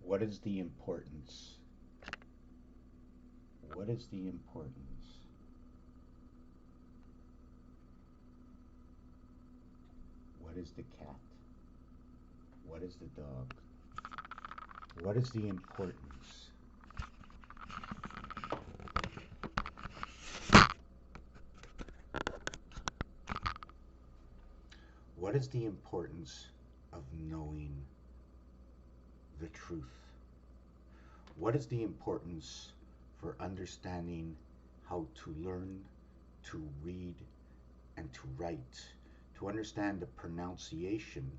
What is the importance? What is the importance? What is the cat? What is the dog? What is the importance? What is the importance of knowing the truth? What is the importance for understanding how to learn, to read, and to write, to understand the pronunciation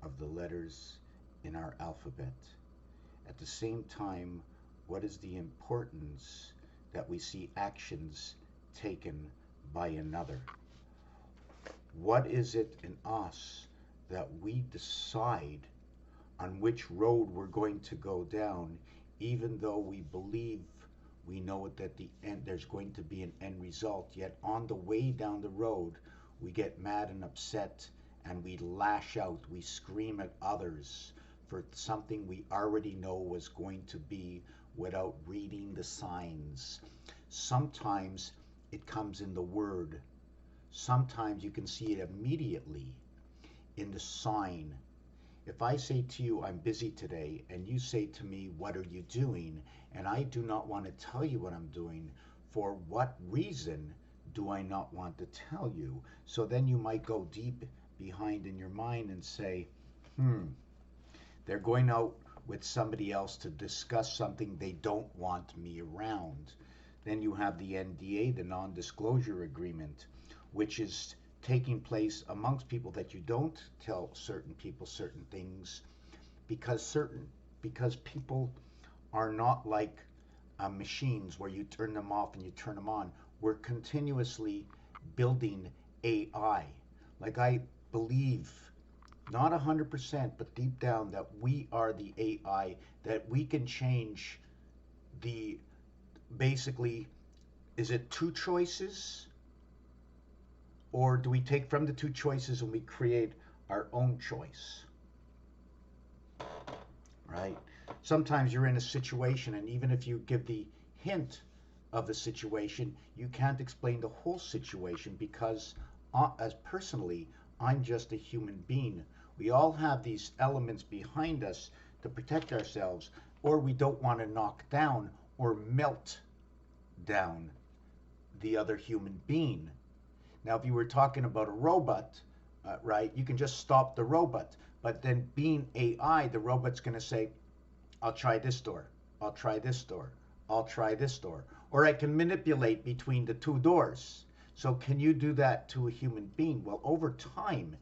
of the letters in our alphabet? At the same time, what is the importance that we see actions taken by another? What is it in us that we decide on which road we're going to go down, even though we believe we know it at the end there's going to be an end result, yet on the way down the road we get mad and upset and we lash out, we scream at others for something we already know was going to be without reading the signs. Sometimes it comes in the word. Sometimes you can see it immediately in the sign. If I say to you, I'm busy today, and you say to me, what are you doing? And I do not want to tell you what I'm doing, for what reason do I not want to tell you? So then you might go deep behind in your mind and say, they're going out with somebody else to discuss something they don't want me around. Then you have the NDA, the non-disclosure agreement, which is taking place amongst people that you don't tell certain people certain things because people are not like machines where you turn them off and you turn them on. We're continuously building AI. Like, I believe, not 100%, but deep down, that we are the AI, that we can change the, basically, is it two choices? Or do we take from the two choices and we create our own choice? Right? Sometimes you're in a situation, and even if you give the hint of the situation, you can't explain the whole situation because, as personally, I'm just a human being. We all have these elements behind us to protect ourselves, or we don't want to knock down or melt down the other human being. Now, if you were talking about a robot, right, you can just stop the robot. But then being AI, the robot's going to say, I'll try this door, I'll try this door, I'll try this door. Or I can manipulate between the two doors. So can you do that to a human being? Well, over time,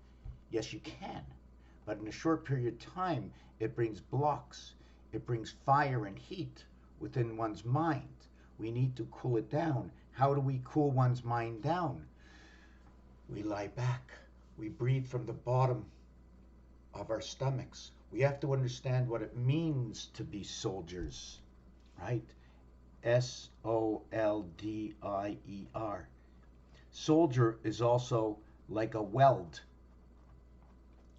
yes, you can. But in a short period of time, it brings blocks. It brings fire and heat within one's mind. We need to cool it down. How do we cool one's mind down? We lie back. We breathe from the bottom of our stomachs. We have to understand what it means to be soldiers, right? S-O-L-D-I-E-R. Soldier is also like a weld,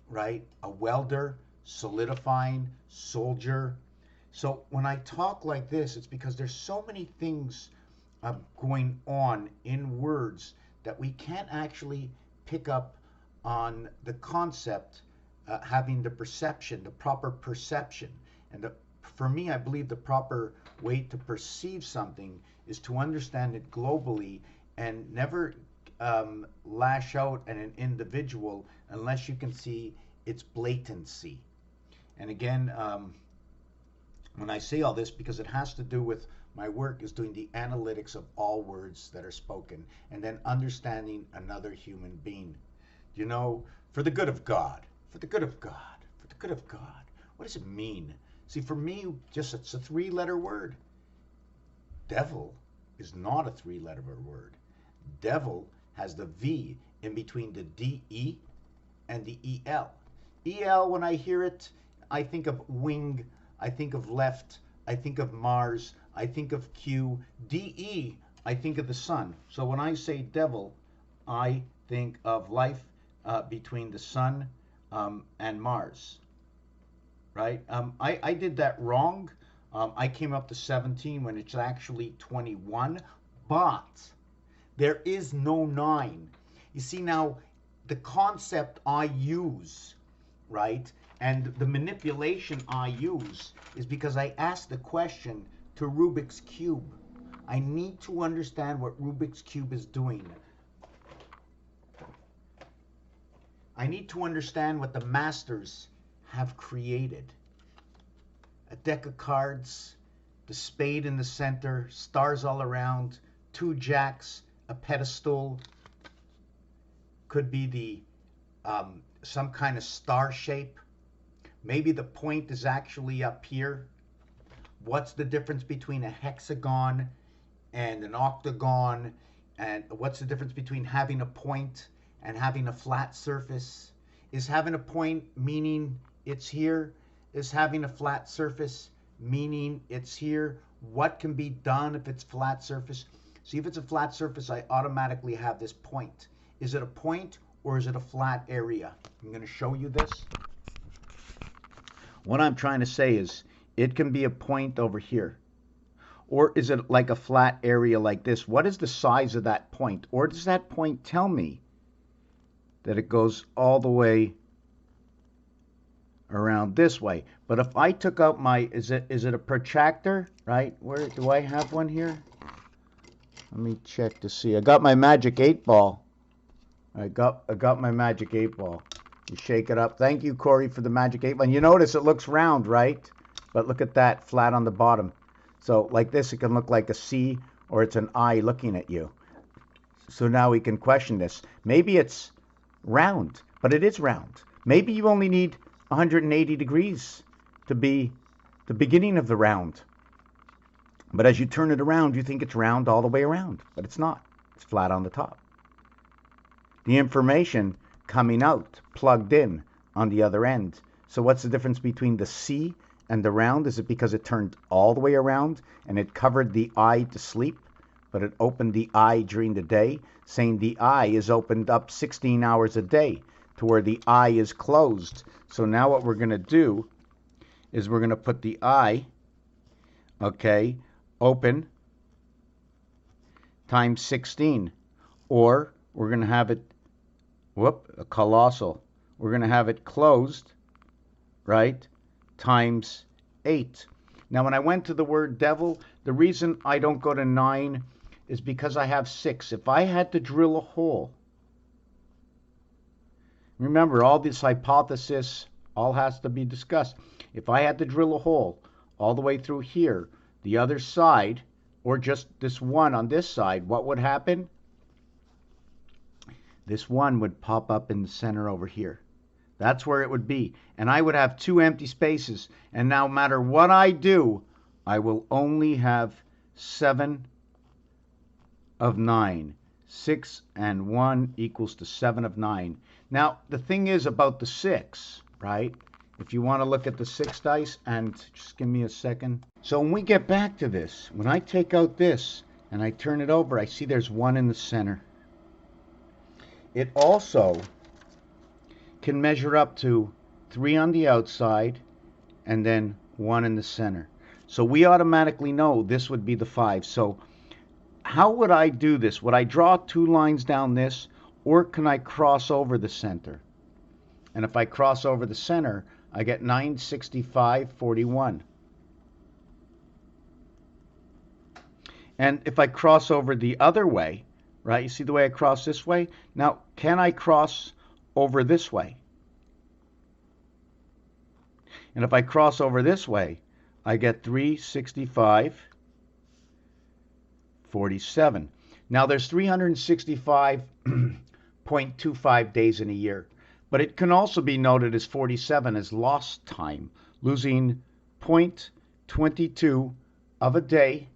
right? A welder, solidifying, soldier. So when I talk like this, it's because there's so many things going on in words that we can't actually pick up on the concept, having the perception, the proper perception. And for me, I believe the proper way to perceive something is to understand it globally and never lash out at an individual unless you can see its blatancy. And again, when I say all this, because it has to do with my work is doing the analytics of all words that are spoken and then understanding another human being. You know, for the good of God, for the good of God, for the good of God. What does it mean? See, for me, just it's a three-letter word. Devil is not a three-letter word. Devil has the V in between the D-E and the E-L. E-L, when I hear it, I think of wing, I think of left, I think of Mars, I think of Q. D-E, I think of the sun. So when I say devil, I think of life between the sun and Mars, right? I did that wrong. I came up to 17 when it's actually 21, but there is no 9. You see, now, the concept I use, right, and the manipulation I use is because I asked the question to Rubik's Cube. I need to understand what Rubik's Cube is doing. I need to understand what the masters have created. A deck of cards, the spade in the center, stars all around, 2 jacks, a pedestal, could be the some kind of star shape. Maybe the point is actually up here. What's the difference between a hexagon and an octagon? And what's the difference between having a point and having a flat surface? Is having a point meaning it's here? Is having a flat surface meaning it's here? What can be done if it's flat surface? See, if it's a flat surface, I automatically have this point. Is it a point or is it a flat area? I'm going to show you this. What I'm trying to say is it can be a point over here. Or is it like a flat area like this? What is the size of that point? Or does that point tell me that it goes all the way around this way? But if I took out my, is it a protractor, right? Where do I have one here? Let me check to see. I got my magic 8 ball. I got my magic 8 ball. You shake it up. Thank you, Corey, for the magic 8 ball. And you notice it looks round, right? But look at that, flat on the bottom. So like this, it can look like a C or it's an I looking at you. So now we can question this. Maybe it's round, but it is round. Maybe you only need 180 degrees to be the beginning of the round. But as you turn it around, you think it's round all the way around, but it's not. It's flat on the top. The information coming out, plugged in on the other end. So what's the difference between the C and the round? Is it because it turned all the way around and it covered the eye to sleep, but it opened the eye during the day, saying the eye is opened up 16 hours a day to where the eye is closed. So now what we're going to do is we're going to put the eye, okay, open times 16, or we're going to have it, a colossal. We're going to have it closed, right, times 8. Now, when I went to the word devil, the reason I don't go to 9 is because I have 6. If I had to drill a hole, remember, all this hypothesis all has to be discussed. If I had to drill a hole all the way through here, the other side, or just this one on this side, what would happen? This one would pop up in the center over here. That's where it would be. And I would have 2 empty spaces. And no matter what I do, I will only have 7 of 9. 6 and 1 equals to 7 of 9. Now, the thing is about the 6, right? If you want to look at the 6 dice, and just give me a second. So when we get back to this, when I take out this and I turn it over, I see there's 1 in the center. It also can measure up to 3 on the outside and then 1 in the center. So we automatically know this would be the 5. So how would I do this? Would I draw 2 lines down this, or can I cross over the center? And if I cross over the center, I get 9, 65, 41. And if I cross over the other way, right, you see the way I cross this way? Now, can I cross over this way? And if I cross over this way, I get 3, 65, 47. Now, there's 365.25 days in a year. But it can also be noted as 47 as lost time, losing 0.22 of a day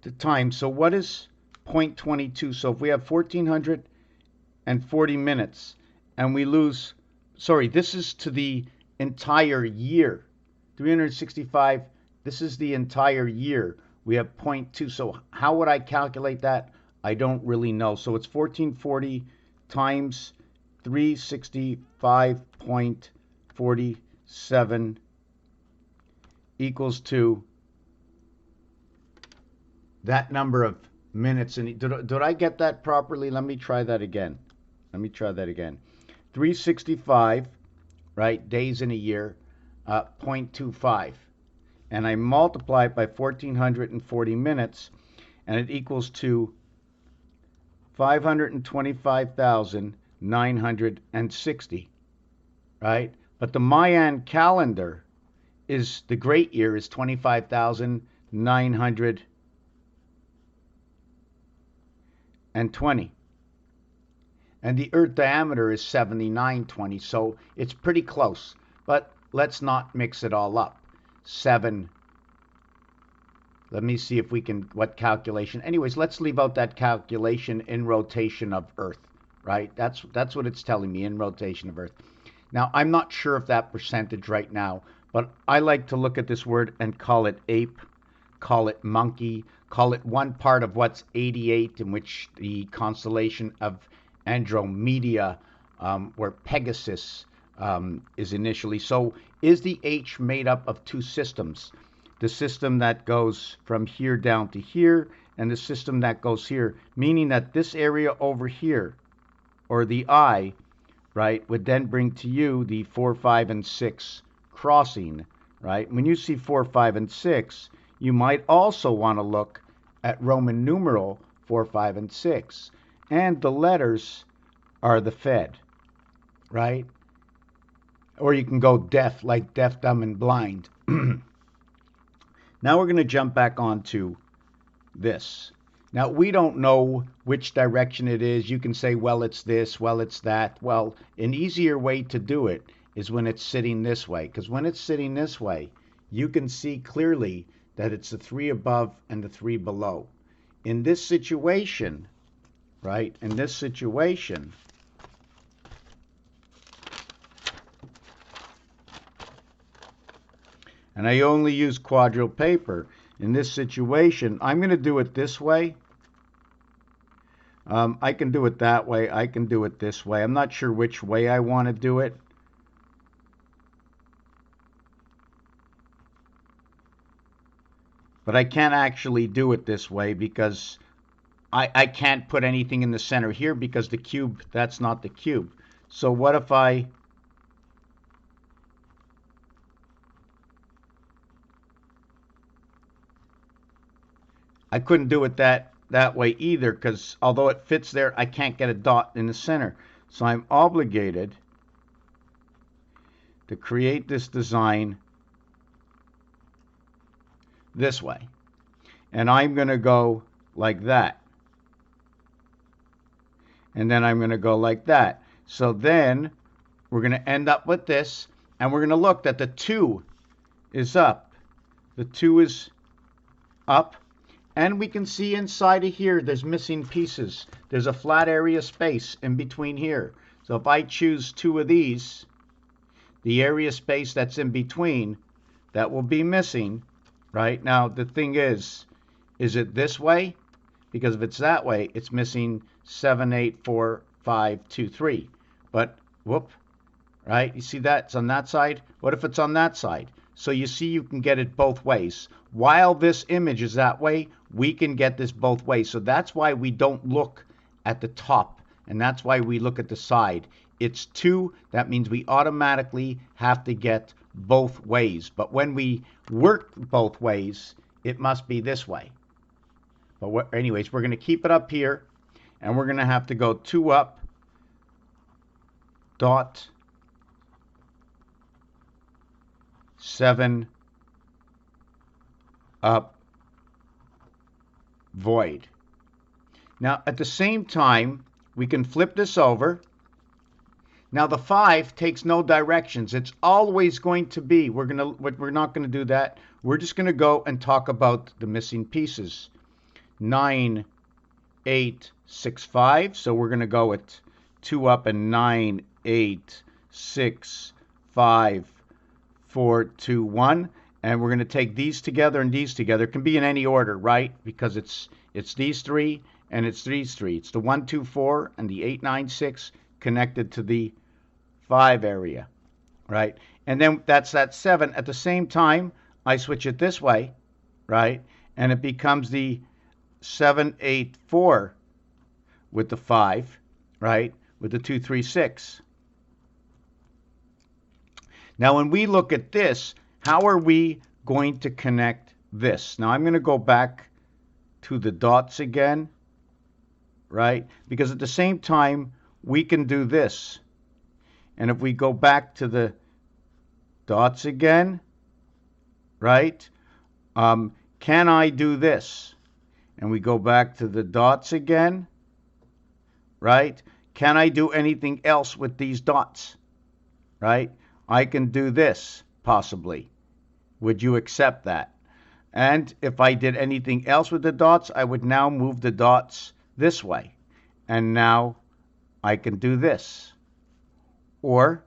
to time. So what is 0.22? So if we have 1,440 minutes and we lose, sorry, this is to the entire year. 365, this is the entire year. We have 0.2. So how would I calculate that? I don't really know. So it's 1440 times 365.47. 7 equals to that number of minutes. And did I get that properly? Let me try that again. 365, right, days in a year, 0.25. And I multiply it by 1,440 minutes, and it equals to 525,960, right? But the Mayan calendar is, the great year is 25,920. And the Earth diameter is 7920, so it's pretty close. But let's not mix it all up. 7. Let me see if we can, what calculation. Anyways, let's leave out that calculation in rotation of Earth, right? That's what it's telling me, in rotation of Earth. Now, I'm not sure of that percentage right now, but I like to look at this word and call it ape, call it monkey, call it one part of what's 88, in which the constellation of Andromeda, where Pegasus is initially. So is the H made up of two systems? The system that goes from here down to here, and the system that goes here, meaning that this area over here, or the I, right, would then bring to you the 4, 5, and 6 crossing, right? When you see 4, 5, and 6, you might also want to look at Roman numeral 4, 5, and 6. And the letters are the Fed, right? Or you can go deaf, like deaf, dumb, and blind. Now we're going to jump back onto this. Now, we don't know which direction it is. You can say, well, it's this, well, it's that. Well, an easier way to do it is when it's sitting this way. Because when it's sitting this way, you can see clearly that it's the 3 above and the 3 below. In this situation, right, in this situation, and I only use quadrille paper. In this situation, I'm going to do it this way. I can do it that way. I can do it this way. I'm not sure which way I want to do it. But I can't actually do it this way because I can't put anything in the center here because the cube, that's not the cube. So what if I... I couldn't do it that way either, because although it fits there, I can't get a dot in the center. So I'm obligated to create this design this way. And I'm going to go like that. And then I'm going to go like that. So then we're going to end up with this, and we're going to look that the 2 is up. The 2 is up. And we can see inside of here, there's missing pieces. There's a flat area space in between here. So if I choose 2 of these, the area space that's in between, that will be missing, right? Now, the thing is it this way? Because if it's that way, it's missing 7, 8, 4, 5, 2, 3. But, whoop, right? You see that? It's on that side. What if it's on that side? So you see you can get it both ways. While this image is that way, we can get this both ways. So that's why we don't look at the top, and that's why we look at the side. It's 2. That means we automatically have to get both ways. But when we work both ways, it must be this way. But anyways, we're going to keep it up here, and we're going to have to go 2 up, dot, 7 up, void. Now, at the same time, we can flip this over. Now, the 5 takes no directions. It's always going to be, we're not going to do that. We're just going to go and talk about the missing pieces. 9, 8, 6, 5. So we're going to go at 2 up and 9, 8, 6, 5, 4, 2, 1. And we're going to take these together and these together. It can be in any order, right? Because it's these 3 and it's these 3. It's the 1, 2, 4 and the 8, 9, 6 connected to the 5 area, right? and then that's that 7. At the same time, I switch it this way, right? And it becomes the 7, 8, 4 with the 5, right? With the 2, 3, 6. Now, when we look at this, how are we going to connect this? Now, I'm going to go back to the dots again, right? Because at the same time, we can do this. And if we go back to the dots again, right? Can I do this? And we go back to the dots again, right? Can I do anything else with these dots, right? I can do this, possibly. Would you accept that? And if I did anything else with the dots, I would now move the dots this way. And now I can do this. Or,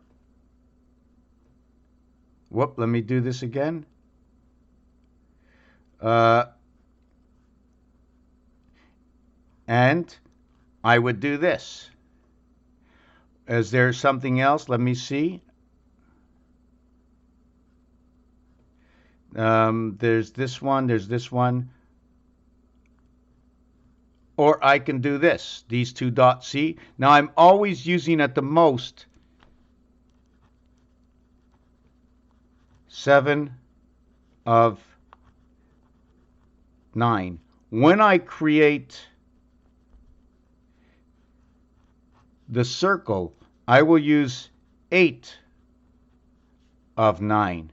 whoop, let me do this again. And I would do this. Is there something else? Let me see. There's this one, there's this one. Or I can do this, these two dots, see? Now I'm always using at the most 7 of 9. When I create the circle, I will use 8 of 9.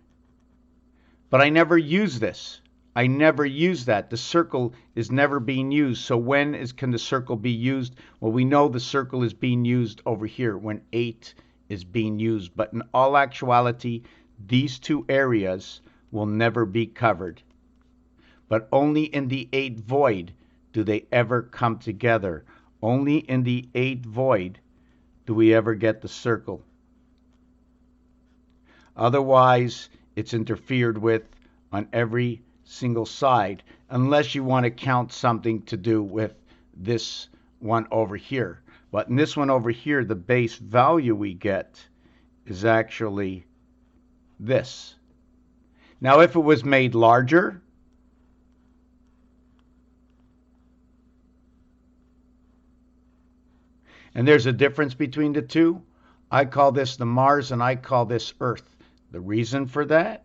But I never use this. I never use that. The circle is never being used. So when can the circle be used? Well, we know the circle is being used over here when 8 is being used. But in all actuality, these two areas will never be covered. But only in the 8 void do they ever come together. Only in the 8 void do we ever get the circle. Otherwise, it's interfered with on every single side, unless you want to count something to do with this one over here. But in this one over here, the base value we get is actually this. Now, if it was made larger, and there's a difference between the two, I call this the Mars and I call this Earth. The reason for that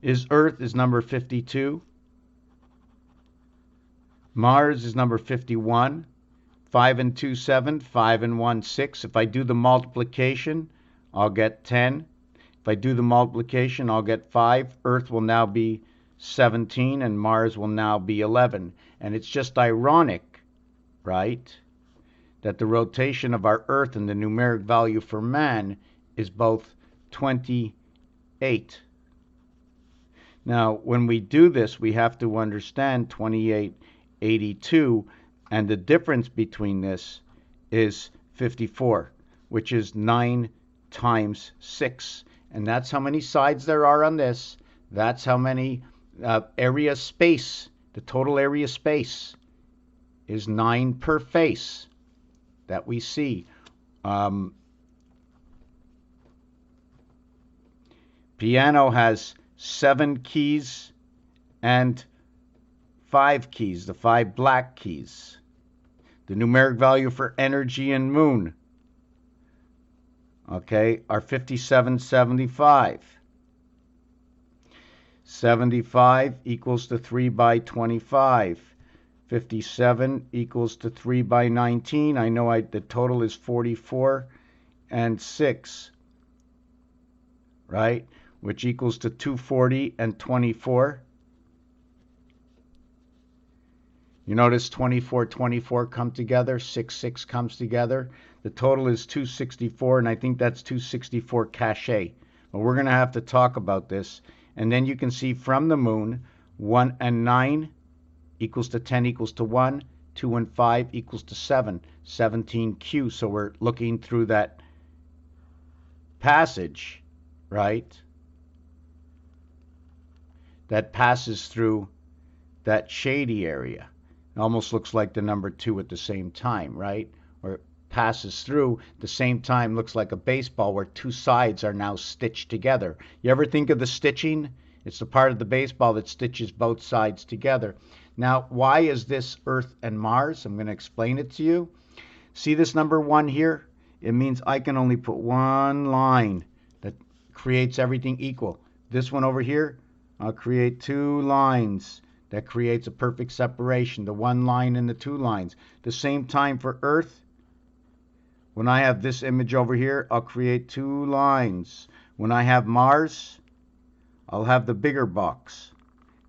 is Earth is number 52. Mars is number 51. 5 and 2, 7. 5 and 1, 6. If I do the multiplication, I'll get 10. If I do the multiplication, I'll get 5. Earth will now be 17 and Mars will now be 11. And it's just ironic, right, that the rotation of our Earth and the numeric value for man is both 28. Now, when we do this, we have to understand 2882, and the difference between this is 54, which is 9 times 6. And that's how many sides there are on this. That's how many area space, the total area space is 9 per face that we see. Piano has 7 keys and 5 keys, the 5 black keys. The numeric value for energy and moon, okay, are 5775. 75 equals to 3 by 25. 57 equals to 3 by 19. I know the total is 44 and 6, right? Which equals to 240 and 24. You notice 24, 24 come together. 6, 6 comes together. The total is 264, and I think that's 264 cachet. But we're going to have to talk about this. And then you can see from the moon, 1 and 9 equals to 10 equals to 1, 2 and 5 equals to 7, 17Q. So we're looking through that passage, right? That passes through that shady area. It almost looks like the number 2 at the same time, right? Or passes through. At the same time, looks like a baseball where two sides are now stitched together. You ever think of the stitching? It's the part of the baseball that stitches both sides together. Now, why is this Earth and Mars? I'm going to explain it to you. See this number 1 here? It means I can only put one line that creates everything equal. This one over here, I'll create 2 lines. That creates a perfect separation, the 1 line and the 2 lines. The same time for Earth, when I have this image over here, I'll create 2 lines. When I have Mars, I'll have the bigger box,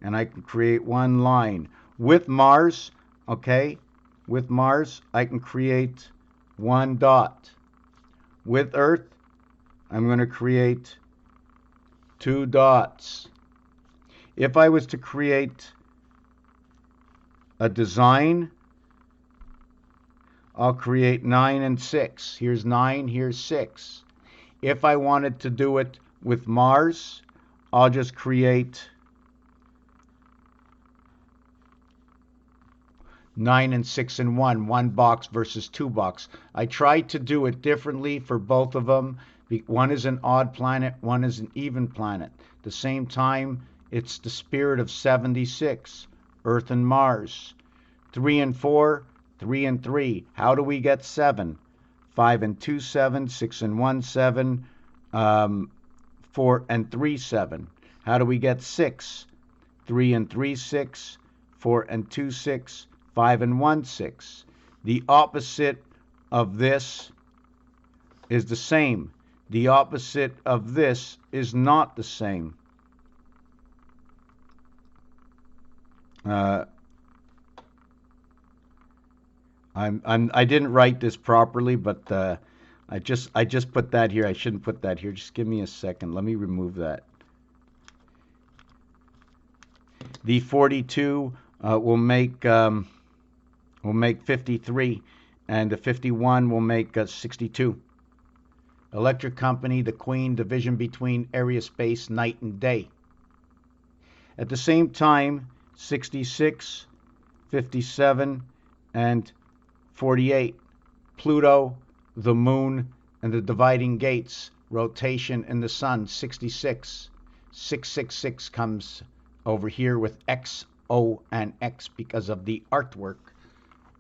and I can create 1 line. With Mars, okay, with Mars, I can create 1 dot. With Earth, I'm going to create 2 dots. If I was to create a design, I'll create 9 and 6. Here's 9, here's 6. If I wanted to do it with Mars, I'll just create 9 and 6 and 1 box versus 2 box. I tried to do it differently for both of them. One is an odd planet, one is an even planet. At the same time, it's the spirit of 76, Earth and Mars. 3 and 4, 3 and 3. How do we get 7? 5 and 2, 7, 6 and 1, 7, 4 and 3, 7. How do we get 6? 3 and 3, 6, 4 and 2, 6, 5 and 1, 6. The opposite of this is the same. The opposite of this is not the same. I didn't write this properly, but I just put that here. I shouldn't put that here. Just give me a second. Let me remove that. The 42 will make 53, and the 51 will make 62. Electric company, the Queen, division between area, space, night and day. At the same time, 66, 57, and 48. Pluto, the moon, and the dividing gates, rotation in the sun, 66. 666 comes over here with X, O, and X because of the artwork.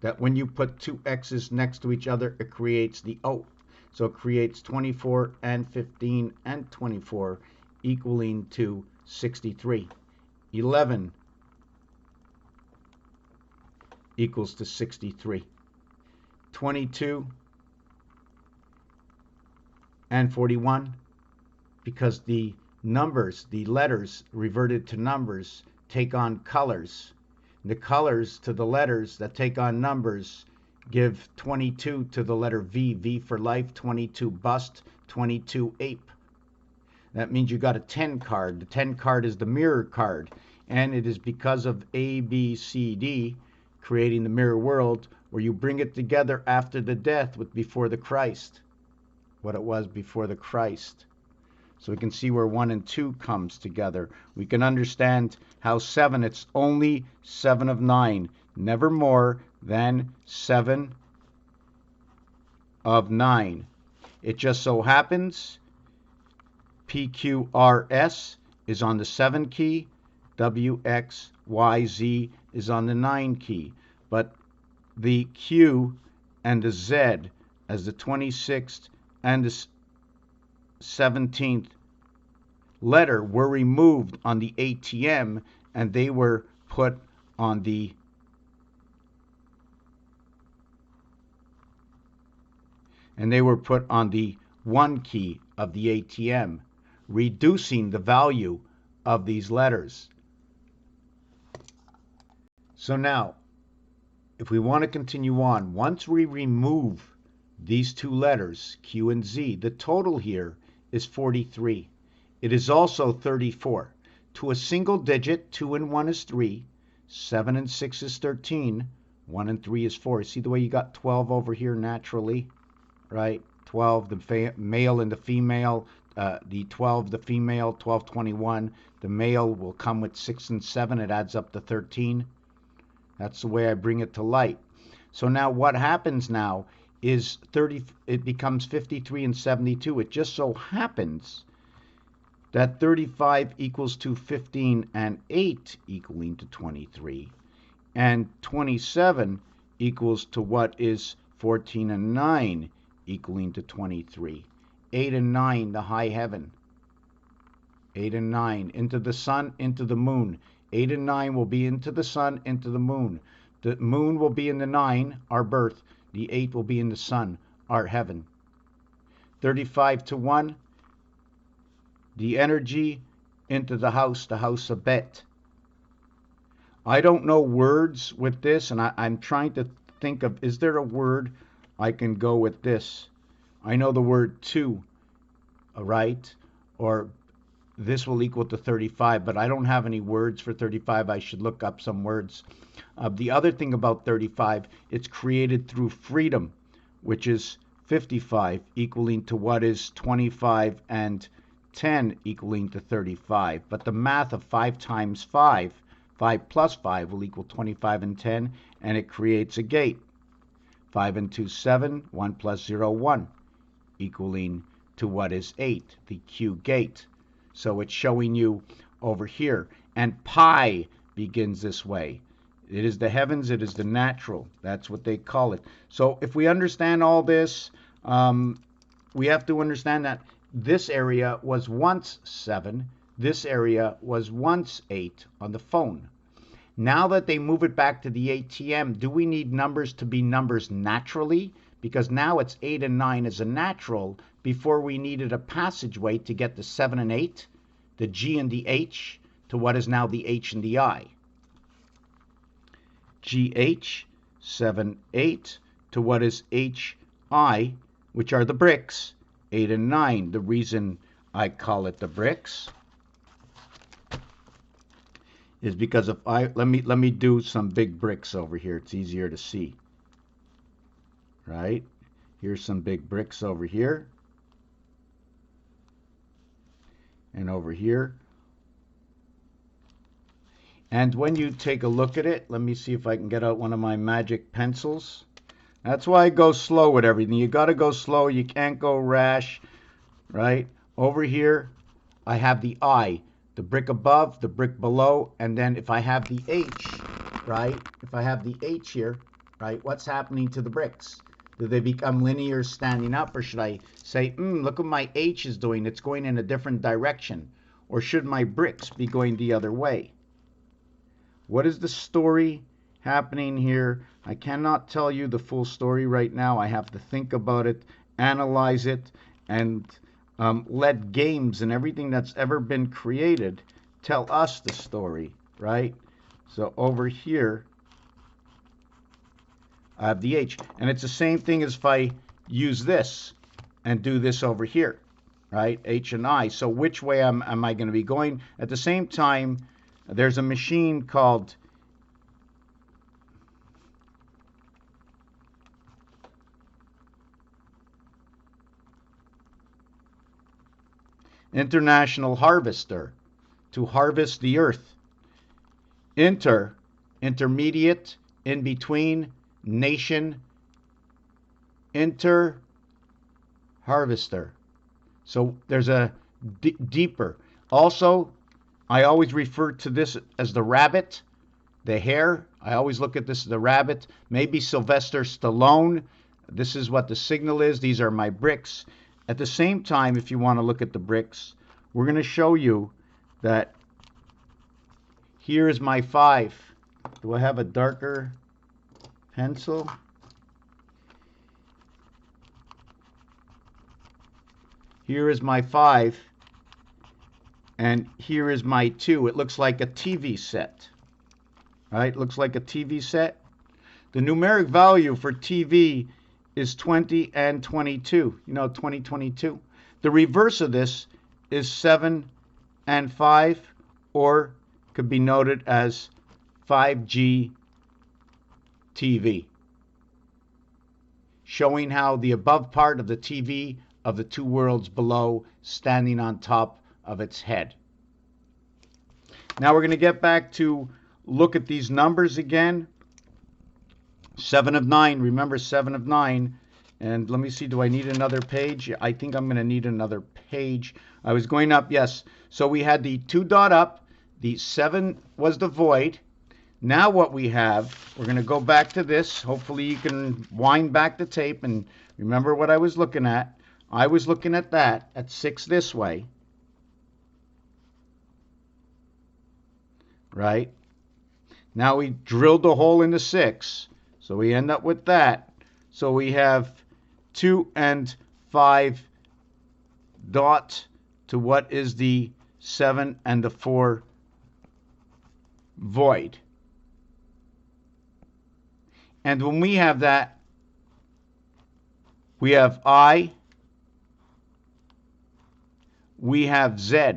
That when you put 2 X's next to each other, it creates the O. So it creates 24 and 15 and 24 equaling to 63. 11 equals to 63. 22 and 41, because the numbers, the letters reverted to numbers, take on colors. The colors to the letters that take on numbers give 22 to the letter V. V for life, 22 bust, 22 ape. That means you got a 10 card. The 10 card is the mirror card. And it is because of A, B, C, D, creating the mirror world, where you bring it together after the death with before the Christ. What it was before the Christ. So we can see where 1 and 2 comes together. We can understand how 7, it's only 7 of 9. Never more than 7 of 9. It just so happens PQRS is on the 7 key. WXYZ is on the 9 key. But the Q and the Z as the 26th and the 17th letter were removed on the ATM, and they were put on the one key of the ATM, reducing the value of these letters. So now, if we want to continue on, once we remove these 2 letters, Q and Z, the total here is 43. It is also 34. To a single digit, 2 and 1 is 3, 7 and 6 is 13, 1 and 3 is 4. See the way you got 12 over here naturally, right? 12, the male and the female, the 12, the female, 12, 21. The male will come with 6 and 7. It adds up to 13. That's the way I bring it to light. So now what happens now is 30, it becomes 53 and 72. It just so happens that 35 equals to 15 and 8 equaling to 23, and 27 equals to what is 14 and 9 equaling to 23. 8 and 9, the high heaven. 8 and 9, into the sun, into the moon. 8 and 9 will be into the sun, into the moon. The moon will be in the 9, our birth. The 8 will be in the sun, our heaven. 35 to 1, the energy into the house of Bet. I don't know words with this, and I'm trying to think of, is there a word I can go with this? I know the word 2, right? Or this will equal to 35, but I don't have any words for 35. I should look up some words. The other thing about 35, it's created through freedom, which is 55, equaling to what is 25, and 10 equaling to 35. But the math of 5 times 5, 5 plus 5 will equal 25 and 10, and it creates a gate. 5 and 2, 7, 1 plus 0, 1, equaling to what is 8, the Q gate. So it's showing you over here. And pi begins this way. It is the heavens, it is the natural. That's what they call it. So if we understand all this, we have to understand that this area was once 7. This area was once 8 on the phone. Now that they move it back to the ATM, do we need numbers to be numbers naturally? Because now it's 8 and 9 as a natural. Before we needed a passageway to get the 7 and 8, the G and the H, to what is now the H and the I. GH, 7, 8, to what is HI, which are the bricks, 8 and 9. The reason I call it the bricks is because if let me do some big bricks over here. It's easier to see. Right? Here's some big bricks over here. And over here. And when you take a look at it, let me see if I can get out one of my magic pencils. That's why I go slow with everything. You got to go slow. You can't go rash, right? Over here, I have the I, the brick above, the brick below, and then if I have the H, right? If I have the H here, right? What's happening to the bricks? Do they become linear standing up, or should I say, look what my H is doing. It's going in a different direction. Or should my bricks be going the other way? What is the story happening here? I cannot tell you the full story right now. I have to think about it, analyze it, and let games and everything that's ever been created tell us the story, right? So over here, I have the H. And it's the same thing as if I use this and do this over here, right? H and I. So which way am I going to be going? At the same time, there's a machine called International Harvester to harvest the earth. Intermediate, in between, nation, harvester. So there's a deeper. Also, I always refer to this as the rabbit, the hare. I always look at this as the rabbit. Maybe Sylvester Stallone. This is what the signal is. These are my bricks. At the same time, if you want to look at the bricks, we're going to show you that here is my 5. Do I have a darker pencil? Here is my 5. And here is my 2. It looks like a TV set. Right? It looks like a TV set. The numeric value for TV is 20 and 22. You know, 2022. The reverse of this is 7 and 5, or could be noted as 5G TV. Showing how the above part of the TV of the two worlds below standing on top of its head. Now we're going to get back to look at these numbers again. 7 of 9, remember 7 of 9 And let me see, do I need another page? I think I'm going to need another page. I was going up, yes. So we had the 2 dot up. The 7 was the void. Now what we have, we're going to go back to this. Hopefully you can wind back the tape and remember what I was looking at. I was looking at that, at 6 this way. Right? Now we drilled a hole in the 6. So we end up with that. So we have 2 and 5 dot to what is the 7 and the 4 void. And when we have that, we have I, we have Z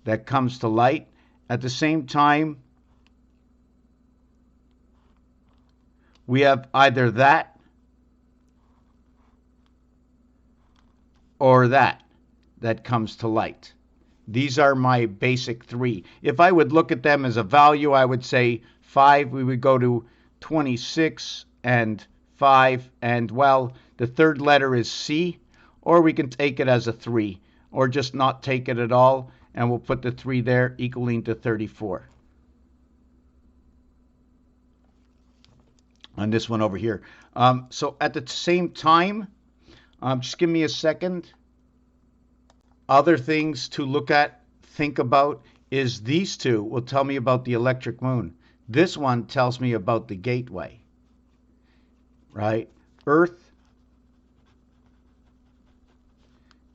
that comes to light. At the same time, we have either that or that comes to light. These are my basic 3. If I would look at them as a value, I would say 5, we would go to 26 and 5, and well, the third letter is C, or we can take it as a 3, or just not take it at all, and we'll put the 3 there, equaling to 34. On this one over here. So at the same time, just give me a second. Other things to look at, think about, is these two will tell me about the electric moon. This one tells me about the gateway, right? Earth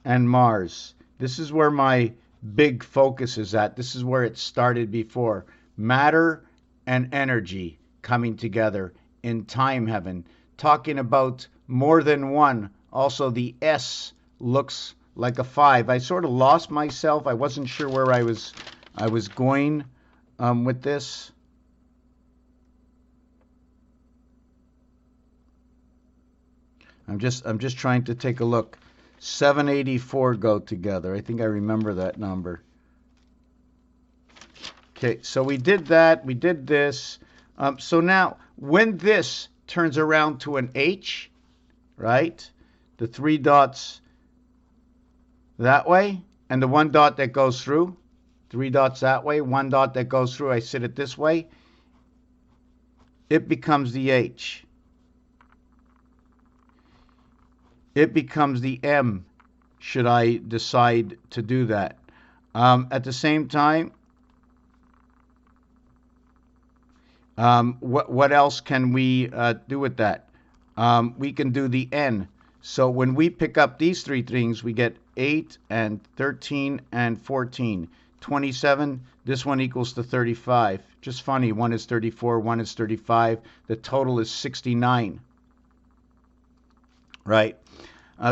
and Mars. This is where my big focus is at. This is where it started before. Matter and energy coming together in time heaven. Talking about more than one. Also, the S looks like a 5. I sort of lost myself. I wasn't sure where I was going with this. I'm just trying to take a look. 784 go together. I think I remember that number. Okay, so we did that. We did this. So now, when this turns around to an H, right? The 3 dots that way, and the 1 dot that goes through. 3 dots that way, 1 dot that goes through. I sit it this way. It becomes the H. It becomes the M, should I decide to do that. At the same time, what else can we do with that? We can do the N. So when we pick up these 3 things, we get 8 and 13 and 14. 27, this one equals to 35. Just funny, one is 34, one is 35. The total is 69. Right?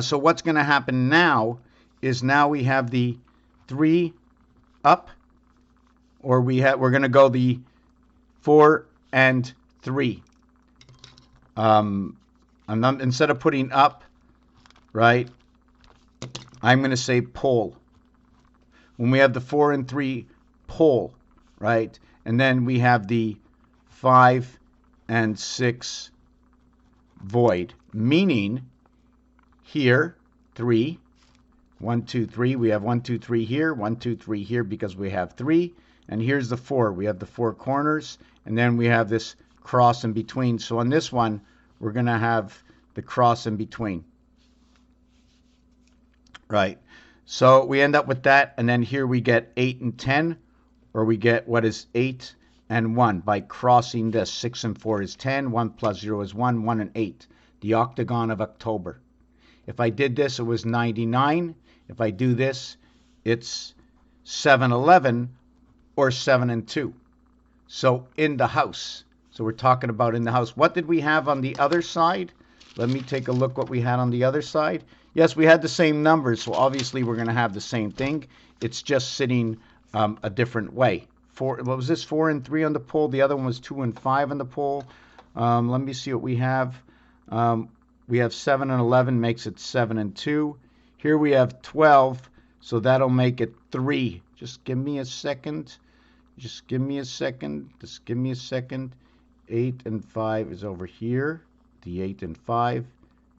So what's going to happen now is now we have the 3 up, or we're going to go the 4 and 3. Instead of putting up, right, I'm going to say pole. When we have the 4 and 3, pole, right? And then we have the 5 and 6 void, meaning here, 3, 1, 2, 3. We have 1, 2, 3 here, 1, 2, 3 here because we have 3. And here's the 4. We have the 4 corners, and then we have this cross in between. So on this one, we're going to have the cross in between. Right. So we end up with that, and then here we get 8 and 10, or we get what is 8 and 1 by crossing this. 6 and 4 is 10, 1 plus 0 is 1, 1 and 8. The octagon of October. If I did this, it was 99. If I do this, it's 711 or 7 and 2. So in the house. So we're talking about in the house. What did we have on the other side? Let me take a look what we had on the other side. Yes, we had the same numbers, so obviously we're going to have the same thing. It's just sitting a different way. What was this? 4 and 3 on the pole. The other one was 2 and 5 on the pole. Let me see what we have. We have 7 and 11 makes it 7 and 2. Here we have 12, so that'll make it 3. Just give me a second. Just give me a second. Just give me a second. 8 and 5 is over here. the 8 and 5.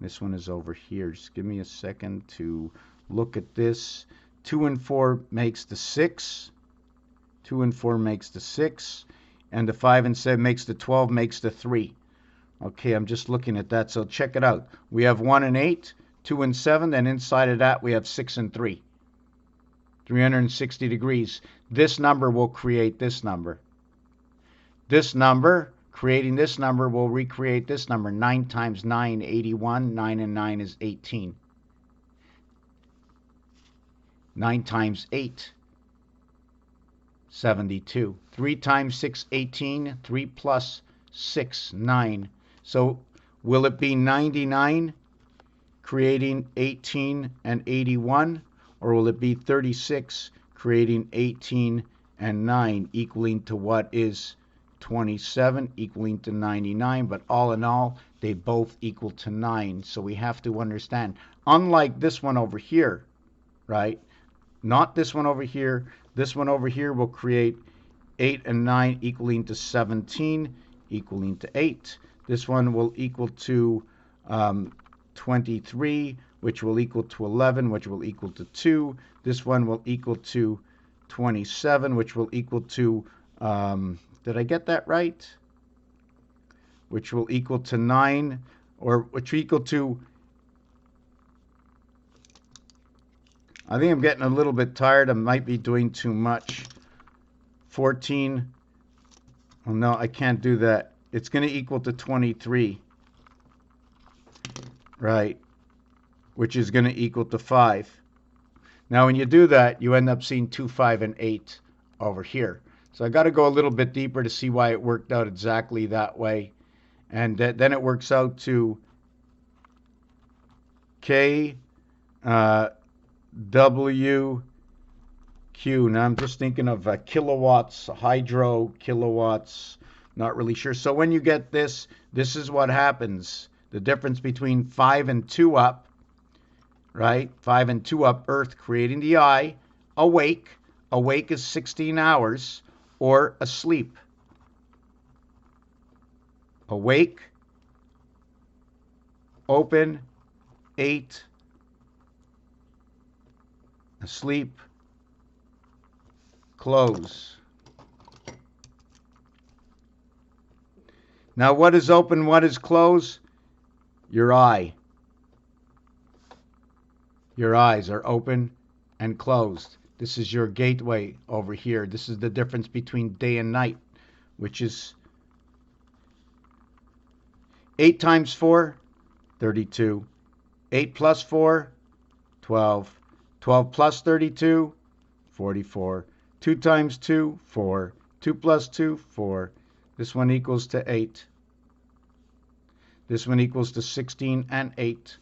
This one is over here. Just give me a second to look at this. 2 and 4 makes the 6. 2 and 4 makes the 6. And the 5 and 7 makes the 12, makes the 3. Okay, I'm just looking at that. So check it out. We have 1 and 8, 2 and 7, and inside of that we have 6 and 3. 360 degrees. This number will create this number. This number, creating this number, will recreate this number. 9 times 9, 81. 9 and 9 is 18. 9 times 8, 72. 3 times 6, 18. 3 plus 6, 9. So will it be 99, creating 18 and 81? Or will it be 36, creating 18 and 9, equaling to what is 27, equaling to 99? But all in all, they both equal to 9. So we have to understand, unlike this one over here, right? Not this one over here. This one over here will create 8 and 9, equaling to 17, equaling to 8. This one will equal to 23, which will equal to 11, which will equal to 2. This one will equal to 27, which will equal to, did I get that right? Which will equal to 9, or which will equal to, I think I'm getting a little bit tired. I might be doing too much. 14, oh no, I can't do that. It's going to equal to 23, right? Which is going to equal to 5. Now, when you do that, you end up seeing 2, 5, and 8 over here. So I got to go a little bit deeper to see why it worked out exactly that way. And then it works out to K, W, Q. Now, I'm just thinking of kilowatts, hydro, kilowatts, not really sure. So when you get this, this is what happens. The difference between 5 and 2 up, right? 5 and 2 up, Earth creating the I, awake. Awake is 16 hours, or asleep. Awake, open, 8, asleep, close. Now, what is open, what is closed? Your eye. Your eyes are open and closed. This is your gateway over here. This is the difference between day and night, which is 8 times 4, 32. 8 plus 4, 12. 12 plus 32, 44. 2 times 2, 4. 2 plus 2, 4. This one equals to 8. This one equals to 16 and 8.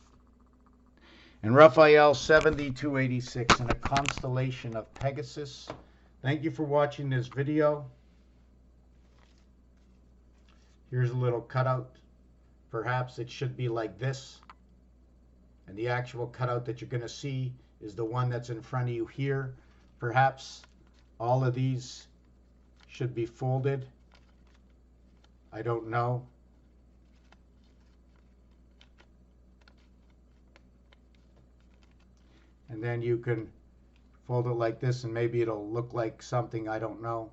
And Raphael 7286 in a constellation of Pegasus. Thank you for watching this video. Here's a little cutout. Perhaps it should be like this. And the actual cutout that you're going to see is the one that's in front of you here. Perhaps all of these should be folded. I don't know. And then you can fold it like this and maybe it'll look like something, I don't know.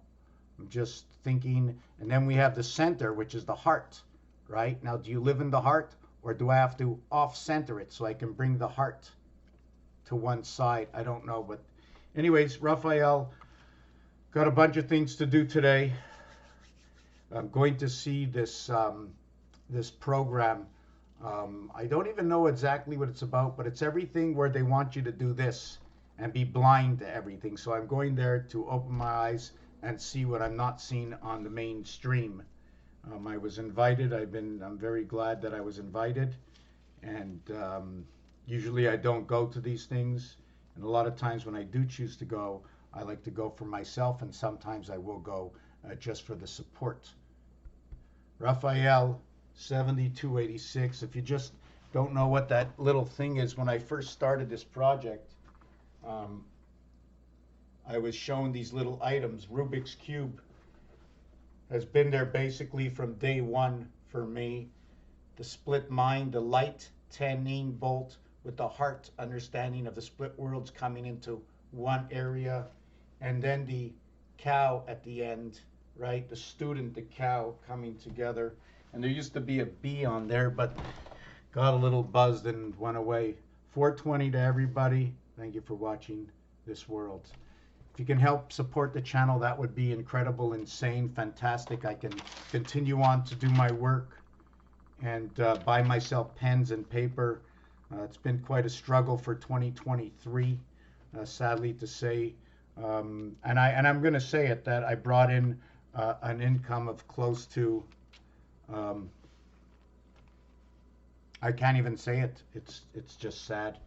I'm just thinking. And then we have the center, which is the heart, right? Now, do you live in the heart, or do I have to off-center it so I can bring the heart to one side? I don't know. But anyways, Raphael, got a bunch of things to do today. I'm going to see this, this program. I don't even know exactly what it's about, but it's everything where they want you to do this and be blind to everything. So I'm going there to open my eyes and see what I'm not seeing on the mainstream. I was invited. I'm very glad that I was invited. And usually I don't go to these things. And a lot of times when I do choose to go, I like to go for myself. And sometimes I will go just for the support. Raphael 7286. If you just don't know what that little thing is, when I first started this project, I was shown these little items. Rubik's Cube has been there basically from day one for me. the split mind, the light 10 volt with the heart understanding of the split worlds coming into one area, and then the cow at the end, right? The student, the cow coming together. And there used to be a bee on there, but got a little buzzed and went away. 420 to everybody. Thank you for watching this world. If you can help support the channel, that would be incredible, insane, fantastic. I can continue on to do my work and buy myself pens and paper. It's been quite a struggle for 2023, sadly to say. And I'm going to say it, that I brought in an income of close to, I can't even say it. It's just sad.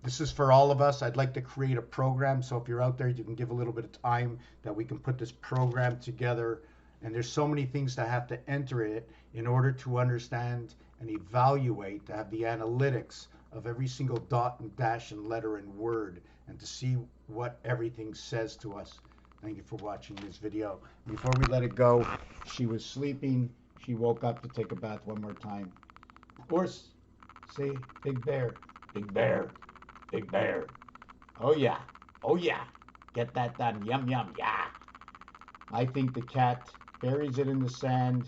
This is for all of us. I'd like to create a program, so if you're out there, you can give a little bit of time that we can put this program together. And there's so many things that have to enter it in order to understand and evaluate, to have the analytics of every single dot and dash and letter and word, and to see what everything says to us. Thank you for watching this video. Before we let it go, she was sleeping. She woke up to take a bath one more time. Of course, say, big bear, big bear, big bear. Oh yeah, oh yeah. Get that done. Yum, yum, yeah. I think the cat buries it in the sand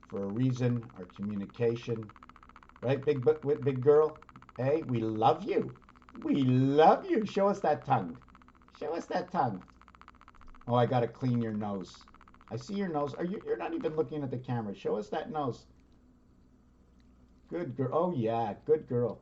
for a reason, our communication. Right, big girl? Hey, we love you. We love you. Show us that tongue. Show us that tongue. Oh, I gotta clean your nose. I see your nose. You're not even looking at the camera. Show us that nose. Good girl. Oh yeah, good girl.